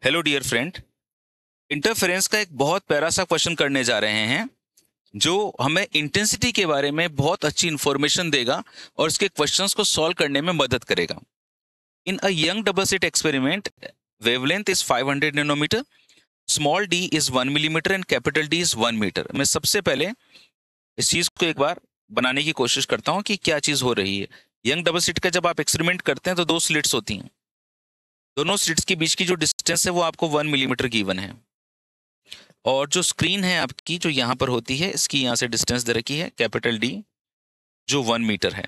Hello dear friend. Interference का एक बहुत प्यारा सा क्वेश्चन करने जा रहे हैं जो हमें इंटेंसिटी के बारे में बहुत अच्छी इंफॉर्मेशन देगा और इसके क्वेश्चंस को सॉल्व करने में मदद करेगा। In a Young double slit experiment, wavelength is 500 nanometre, small d is 1 millimetre and capital D is 1 metre. मैं सबसे पहले इस चीज को एक बार बनाने की कोशिश करता हूँ कि क्या चीज हो रही है। यंग डबल स्लिट का जब आप एक्सपेरिमेंट करते हैं तो दो स्लिट्स होती हैं। दोनों स्लिट्स के बीच की जो डिस्टेंस है वो आपको 1 मिलीमीटर गिवन है, और जो स्क्रीन है आपकी जो यहाँ पर होती है इसकी यहाँ से डिस्टेंस दे रखी है कैपिटल डी, जो 1 मीटर है।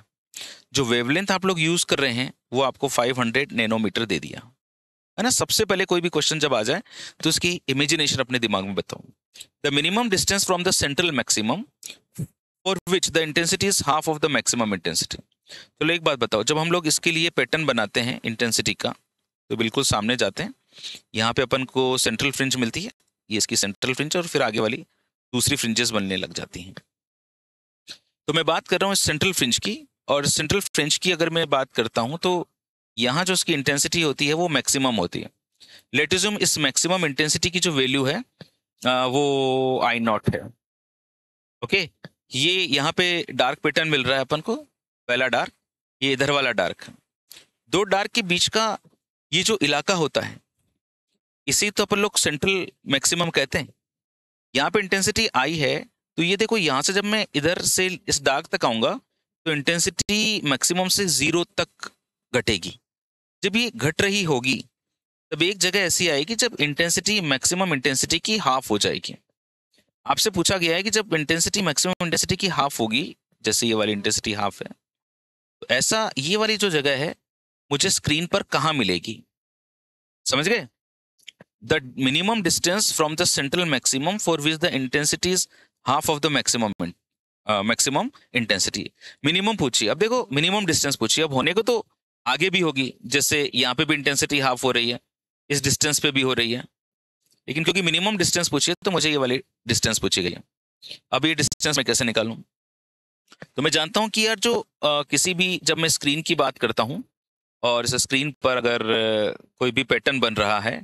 जो वेवलेंथ आप लोग यूज कर रहे हैं वो आपको 500 नैनोमीटर दे दिया है ना। सबसे पहले कोई भी क्वेश्चन जब आ जाए तो उसकी इमेजिनेशन अपने दिमाग में बताओ। The minimum distance from the central maximum for which the intensity is half of the maximum intensity. चलो एक बात बताओ, जब हम लोग इसके लिए पैटर्न बनाते हैं इंटेंसिटी का तो बिल्कुल सामने जाते हैं। यहाँ पे अपन को सेंट्रल फ्रिंज मिलती है, ये इसकी सेंट्रल फ्रिंज, और फिर आगे वाली दूसरी फ्रिंजेस बनने लग जाती हैं। तो मैं बात कर रहा हूँ सेंट्रल फ्रिंज की, और सेंट्रल फ्रिंज की अगर मैं बात करता हूँ तो यहाँ जो उसकी इंटेंसिटी होती है वो मैक्सिमम होती है। लेटिज्म इस मैक्सिमम इंटेंसिटी की जो वैल्यू है वो आई नॉट है। ओके, ये यहाँ पे डार्क पैटर्न मिल रहा है अपन को, पहला डार्क, ये इधर वाला डार्क। दो डार्क के बीच का ये जो इलाका होता है इसी तो अपन लोग सेंट्रल मैक्सिमम कहते हैं। यहाँ पे इंटेंसिटी आई है, तो ये देखो यहाँ से जब मैं इधर से इस डार्क तक आऊंगा तो इंटेंसिटी मैक्सिमम से 0 तक घटेगी। जब ये घट रही होगी तब एक जगह ऐसी आएगी जब इंटेंसिटी मैक्सिमम इंटेंसिटी की हाफ हो जाएगी। आपसे पूछा गया है कि जब इंटेंसिटी मैक्सिमम इंटेंसिटी की हाफ होगी, जैसे ये वाली इंटेंसिटी हाफ है, तो ऐसा ये वाली जो जगह है मुझे स्क्रीन पर कहाँ मिलेगी। समझ गए? the minimum distance from the central maximum for which the intensity is half of the maximum intensity। Minimum पूछिए, अब देखो मिनिमम डिस्टेंस पूछिए, अब होने को तो आगे भी होगी, जैसे यहाँ पे भी इंटेंसिटी हाफ हो रही है, इस डिस्टेंस पे भी हो रही है, लेकिन क्योंकि मिनिमम डिस्टेंस पूछिए तो मुझे ये वाली डिस्टेंस पूछी गई है। अब ये डिस्टेंस मैं कैसे निकालूं? तो मैं जानता हूँ कि यार जो किसी भी, जब मैं स्क्रीन की बात करता हूँ और इस स्क्रीन पर अगर कोई भी पैटर्न बन रहा है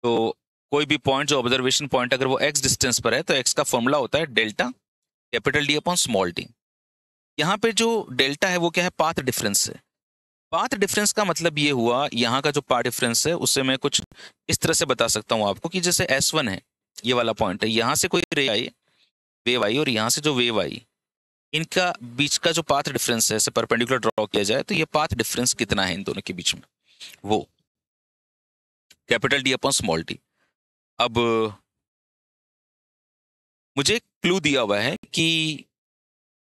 तो कोई भी पॉइंट, जो ऑब्जर्वेशन पॉइंट अगर वो एक्स डिस्टेंस पर है तो एक्स का फॉर्मूला होता है delta capital D upon small D. यहाँ पे जो डेल्टा है वो क्या है? पाथ डिफरेंस है। पाथ डिफरेंस का मतलब ये हुआ, यहाँ का जो पाथ डिफरेंस है उससे मैं कुछ इस तरह से बता सकता हूँ आपको कि जैसे S1 है, ये वाला पॉइंट है, यहाँ से कोई रे आई, वेव आई, और यहाँ से जो वेव आई, इनका बीच का जो पाथ डिफरेंस है, ऐसे परपेंडिकुलर ड्रॉ किया जाए तो ये पाथ डिफरेंस कितना है इन दोनों के बीच में, वो capital D upon small D. अब मुझे क्लू दिया हुआ है कि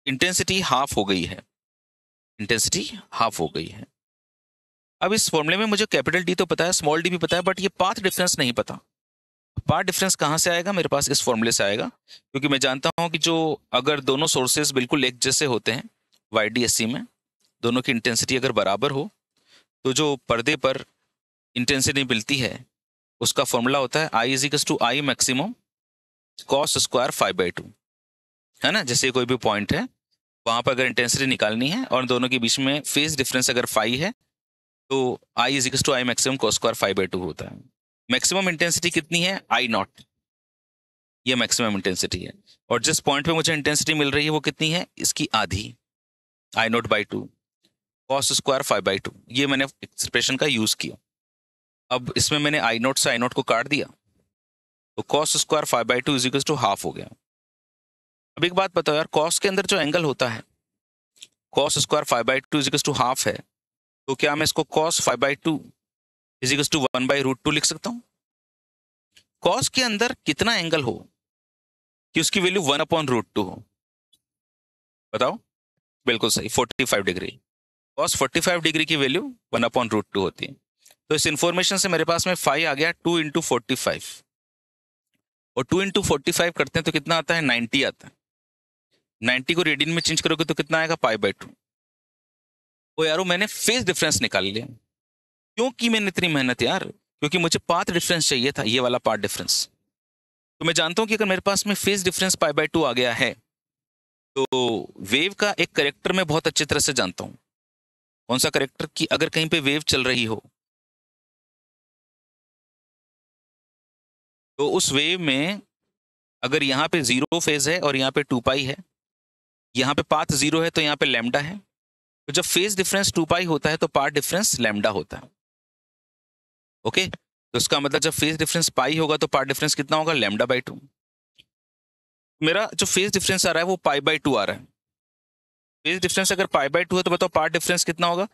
इंटेंसिटी हाफ हो गई है, इंटेंसिटी हाफ हो गई है। अब इस फॉर्मूले में मुझे कैपिटल डी तो पता है, स्मॉल डी भी पता है, बट ये पाथ डिफरेंस नहीं पता। पाथ डिफरेंस कहाँ से आएगा मेरे पास? इस फॉर्मूले से आएगा, क्योंकि मैं जानता हूँ कि जो अगर दोनों सोर्सेज बिल्कुल एक जैसे होते हैं YDSC में, दोनों की इंटेंसिटी अगर बराबर हो तो जो पर्दे पर इंटेंसिटी मिलती है उसका फॉर्मूला होता है I is to I maximum cos square 5/2, है ना। जैसे कोई भी पॉइंट है वहां पर अगर इंटेंसिटी निकालनी है और दोनों के बीच में फेज डिफरेंस अगर 5 है तो I is to I maximum cos square 5/2 होता है। मैक्सिमम इंटेंसिटी कितनी है? I0, ये मैक्सिमम इंटेंसिटी है, और जिस पॉइंट पे मुझे इंटेंसिटी मिल रही है वो कितनी है? इसकी आधी, I0/2 कॉस स्क्वायर 5/2। ये मैंने एक्सप्रेशन का यूज किया। अब इसमें मैंने I0 से I0 को काट दिया तो cos square 5/2 is equal to half हो गया। अब एक बात बताओ यार, कॉस के अंदर जो एंगल होता है, cos square 5/2 is equal to half है, तो क्या मैं इसको कॉस 5/2 इज इक्वल टू 1/√2 लिख सकता हूँ? कॉस के अंदर कितना एंगल हो कि उसकी वैल्यू 1/√2 हो? बताओ। बिल्कुल सही, 45 डिग्री। कॉस 45 डिग्री की वैल्यू 1/√2 होती है। तो इस इंफॉर्मेशन से मेरे पास में 5 आ गया, 2 × 45, और 2 × 45 करते हैं तो कितना आता है? 90 आता है। 90 को रेडियन में चेंज करोगे तो कितना आएगा? π/2। ओ यारो, मैंने फेज डिफरेंस निकाल लिया। क्यों की मैंने इतनी मेहनत यार? क्योंकि मुझे पाथ डिफरेंस चाहिए था, ये वाला पाथ डिफरेंस। तो मैं जानता हूं कि अगर मेरे पास में फेज डिफरेंस π/2 आ गया है तो वेव का एक करेक्टर मैं बहुत अच्छी तरह से जानता हूं। कौन सा करेक्टर? कि अगर कहीं पे वेव चल रही हो तो उस वेव में अगर यहाँ पे 0 फेज है और यहाँ पे 2 पाई है, यहाँ पे पाथ 0 है तो यहाँ पे लैम्डा है, तो जब फेज डिफरेंस 2 पाई होता है तो पाथ डिफरेंस लैम्डा होता है। ओके, तो इसका मतलब जब फेज डिफरेंस पाई होगा तो पाथ डिफरेंस कितना होगा, λ/2। मेरा जो फेज डिफरेंस आ रहा है वो π/2 आ रहा है। फेज डिफरेंस अगर π/2 है तो बताओ पाथ डिफरेंस कितना होगा।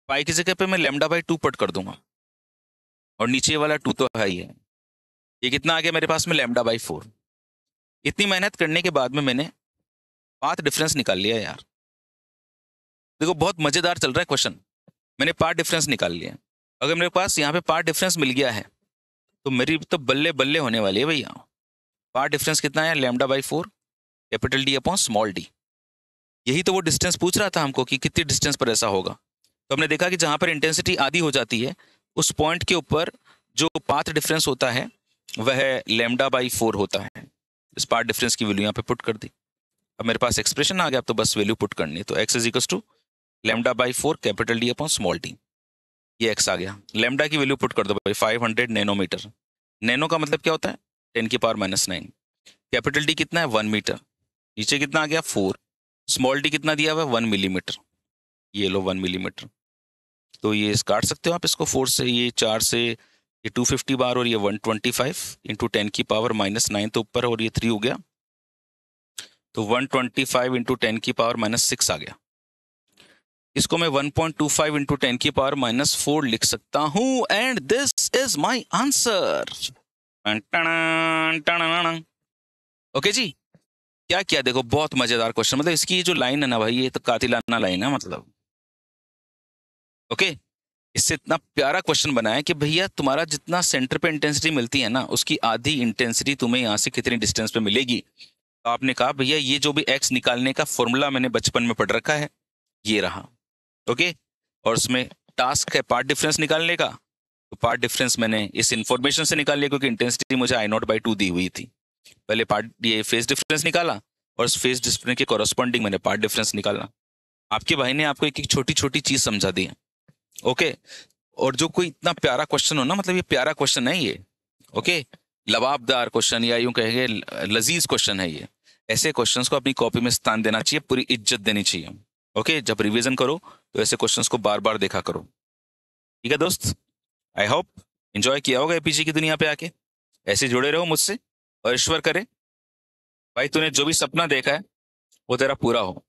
पाई की जगह पे मैं λ/2 पुट कर दूंगा, और नीचे वाला 2 तो है ही है। ये कितना आ गया मेरे पास में, λ/4। इतनी मेहनत करने के बाद में मैंने पाथ डिफरेंस निकाल लिया यार। देखो बहुत मजेदार चल रहा है क्वेश्चन। मैंने पाथ डिफरेंस निकाल लिया। अगर मेरे पास यहाँ पे पाथ डिफरेंस मिल गया है तो मेरी तो बल्ले बल्ले होने वाली है भैया। पाथ डिफरेंस कितना है, λ/4 capital D upon small d। यही तो वो डिस्टेंस पूछ रहा था हमको कि कितनी डिस्टेंस पर ऐसा होगा। तो हमने देखा कि जहां पर इंटेंसिटी आधी हो जाती है उस पॉइंट के ऊपर जो पाथ डिफरेंस होता है वह λ/4 होता है। इस पाथ डिफरेंस की वैल्यू यहाँ पे पुट कर दी। अब मेरे पास एक्सप्रेशन आ गया, अब तो बस वैल्यू पुट करनी है। तो x is equals to λ/4 capital D upon small d। ये x आ गया। लैम्डा की वैल्यू पुट कर दो भाई, 500 नैनोमीटर। नैनो का मतलब क्या होता है, 10⁻⁹। कैपिटल D कितना है, 1 मीटर। नीचे कितना आ गया, 4। स्मॉल d कितना दिया हुआ है, 1 मिलीमीटर। ये लो 1 मिलीमीटर। तो ये काट सकते हो आप इसको 4 से, ये 4 से, ये 250 बार और ये 125 इंटू 10⁻⁹ तो ऊपर, और ये 3 हो गया तो 125 इंटू 10⁻⁻6 आ गया। इसको मैं 1.25 इंटू 10⁻⁻4 लिख सकता हूं, and this is my answer. Okay जी, क्या किया देखो, बहुत मजेदार क्वेश्चन। मतलब इसकी जो लाइन है ना भाई, ये तो कातिलाना लाइन है मतलब। ओके, इससे इतना प्यारा क्वेश्चन बनाया है कि भैया तुम्हारा जितना सेंटर पे इंटेंसिटी मिलती है ना, उसकी आधी इंटेंसिटी तुम्हें यहाँ से कितनी डिस्टेंस पे मिलेगी। तो आपने कहा भैया ये जो भी एक्स निकालने का फॉर्मूला मैंने बचपन में पढ़ रखा है ये रहा। ओके, और उसमें टास्क है पार्ट डिफरेंस निकालने का। तो पार्ट डिफरेंस मैंने इस इंफॉर्मेशन से निकाल लिया क्योंकि इंटेंसिटी मुझे I0/2 दी हुई थी। पहले पार्ट ये फेज डिफरेंस निकाला और उस फेज डिफरेंस के कॉरस्पॉन्डिंग मैंने पार्ट डिफरेंस निकाला। आपके भाई ने आपको एक एक छोटी छोटी चीज समझा दी है। ओके, और जो कोई इतना प्यारा क्वेश्चन हो ना, मतलब ये प्यारा क्वेश्चन है ये। ओके, लबाबदार क्वेश्चन या यूं कहेंगे लजीज क्वेश्चन है ये। ऐसे क्वेश्चंस को अपनी कॉपी में स्थान देना चाहिए, पूरी इज्जत देनी चाहिए। ओके, जब रिवीजन करो तो ऐसे क्वेश्चंस को बार बार देखा करो। ठीक है दोस्त, आई होप एंजॉय किया होगा एपीजी की दुनिया पे आके। ऐसे जुड़े रहो मुझसे और ईश्वर करे भाई तूने जो भी सपना देखा है वो तेरा पूरा हो।